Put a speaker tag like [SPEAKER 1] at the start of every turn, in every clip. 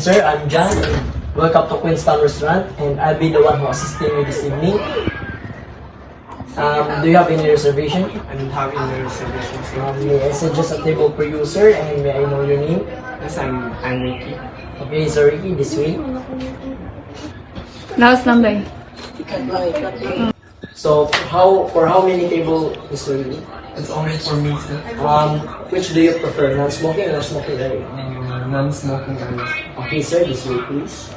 [SPEAKER 1] sir. I'm John. Welcome to Queenstown Restaurant, and I'll be the one who assisting you this evening. Do you have any reservation?
[SPEAKER 2] I don't have any reservations.
[SPEAKER 1] May I suggest a table for you, sir, and may I know your name?
[SPEAKER 2] Yes, I'm Ricky.
[SPEAKER 1] Okay, sir Ricky, this way.
[SPEAKER 3] Naos lang day.
[SPEAKER 1] So, for how many table, Mr. Ricky?
[SPEAKER 2] It's only for me, sir.
[SPEAKER 1] Which do you prefer, non-smoking or smoking area?
[SPEAKER 2] Non-smoking area.
[SPEAKER 1] Okay, sir, this way, please.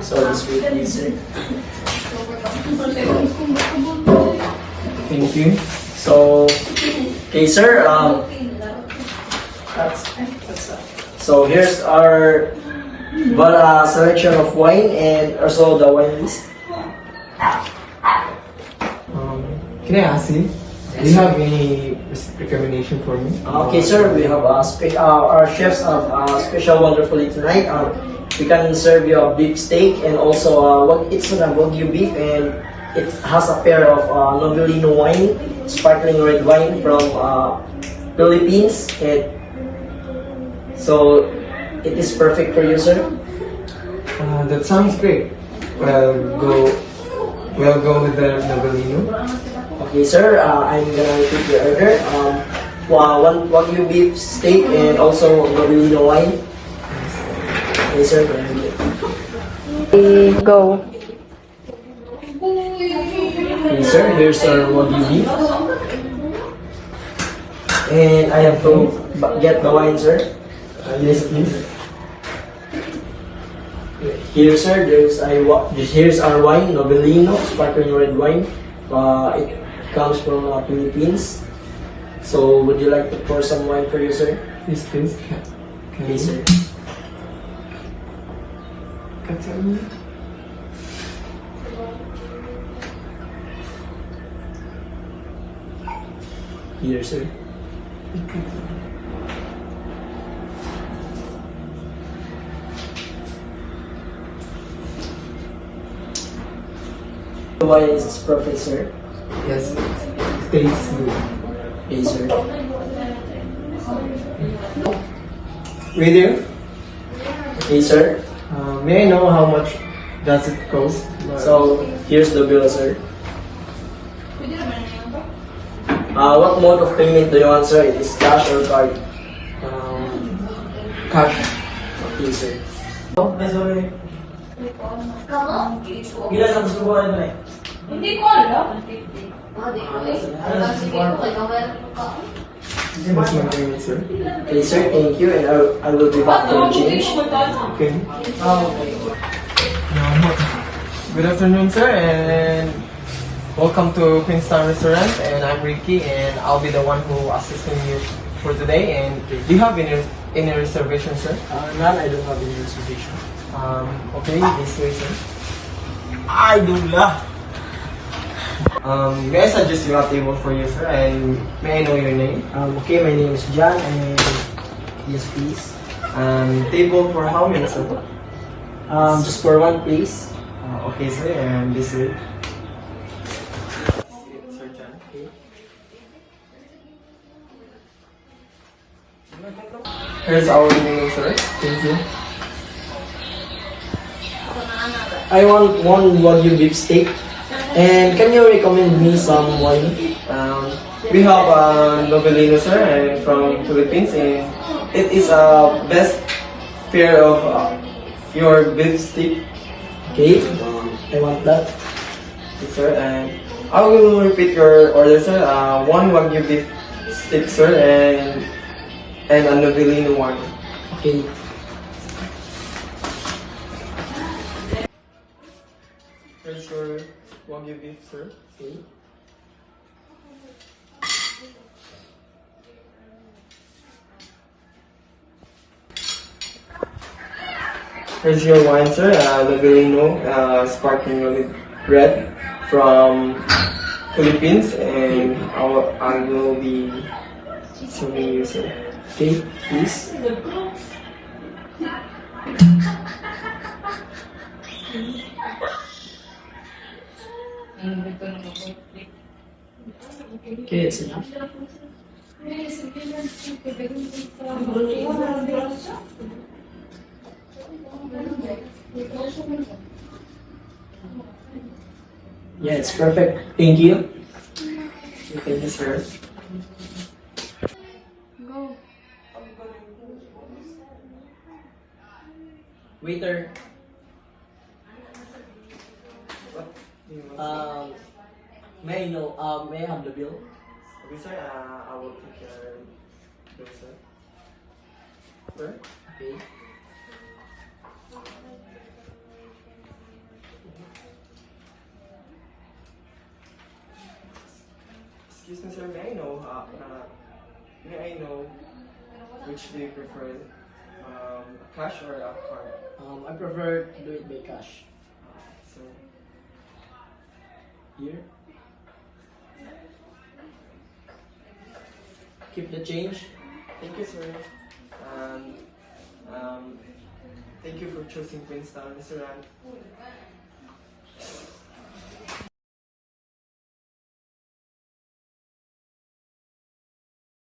[SPEAKER 1] So, this way, please, sir. Thank you. So, okay, sir. So here's our selection of wine and also the wine list.
[SPEAKER 2] Can I ask you, do you have any recommendation for me?
[SPEAKER 1] Okay, sir. We have our chefs have special wonderfully tonight. We can serve you a beef steak and also it's a Wagyu beef, and it has a pair of Novelino wine, sparkling red wine from Philippines. So it is perfect for you, sir.
[SPEAKER 2] That sounds great. We'll go with the Novelino.
[SPEAKER 1] Okay, sir. I'm gonna repeat your order. One Wagyu beef steak and also Novelino wine. Okay, sir.
[SPEAKER 3] Go.
[SPEAKER 1] Okay, sir. Here's our Wagyu beef. And I have to get the wine, sir. Yes, please. Here, sir. Here's our wine, Novelino, sparkling red wine. It comes from Philippines. So, would you like to pour some wine for you, sir?
[SPEAKER 2] Yes, please.
[SPEAKER 1] Okay, sir. Here, sir. The wine is perfect, sir.
[SPEAKER 2] Yes, it tastes good.
[SPEAKER 1] Okay, sir.
[SPEAKER 2] Waiter,
[SPEAKER 1] Okay, sir.
[SPEAKER 2] may I know how much does it cost?
[SPEAKER 1] So, here's the bill, sir. What mode of payment do you want, sir? It is cash or card?
[SPEAKER 2] Cash.
[SPEAKER 1] Okay, sir.
[SPEAKER 4] Hindi ko alam.
[SPEAKER 2] That's my payment, sir.
[SPEAKER 1] Okay, sir. Thank you, and I will be back for the change.
[SPEAKER 2] Okay. Good afternoon, sir, and welcome to Queenstown Restaurant. And I'm Ricky, and I'll be the one who assisting you for today. And do you have any reservation, sir?
[SPEAKER 1] None, I don't have any reservation.
[SPEAKER 2] Okay, this way, sir.
[SPEAKER 1] Idol
[SPEAKER 2] May I suggest you a table for you, sir, and may I know your name?
[SPEAKER 1] Okay, my name is John, and yes, please.
[SPEAKER 2] Table for how many, sir?
[SPEAKER 1] Just for one, please.
[SPEAKER 2] Okay, sir, and this way. Sir John. Here's our menu, sir. Thank you.
[SPEAKER 1] I want one Wagyu beef steak. And can you recommend me some wine?
[SPEAKER 2] We have Novelino, sir, and from Philippines, and it is a best pair of your beef steak,
[SPEAKER 1] Okay, I want that.
[SPEAKER 2] sir. And I will repeat your order, sir. One Wagyu beef steak, sir, and a Novelino one.
[SPEAKER 1] Okay.
[SPEAKER 2] Here's your Wagyu beef, sir.
[SPEAKER 1] Okay.
[SPEAKER 2] Here's your wine, sir. Novelino, sparkling red from Philippines, and I will be serving you, sir.
[SPEAKER 1] Okay, please. Okay, it's enough. Yeah, it's perfect. Thank you. Thank you, sir.
[SPEAKER 4] Go.
[SPEAKER 1] Waiter,
[SPEAKER 2] What do you want, sir?
[SPEAKER 1] may I know, may I have the bill?
[SPEAKER 2] Okay, sir, I will take care of those, sir. Sir?
[SPEAKER 1] Okay.
[SPEAKER 2] Excuse me, sir, may I know which do you prefer, cash or a card?
[SPEAKER 1] I prefer to do it by cash.
[SPEAKER 2] So,
[SPEAKER 1] Here. Keep the change.
[SPEAKER 2] thank you, sir. And thank you for choosing Queenstown Restaurant.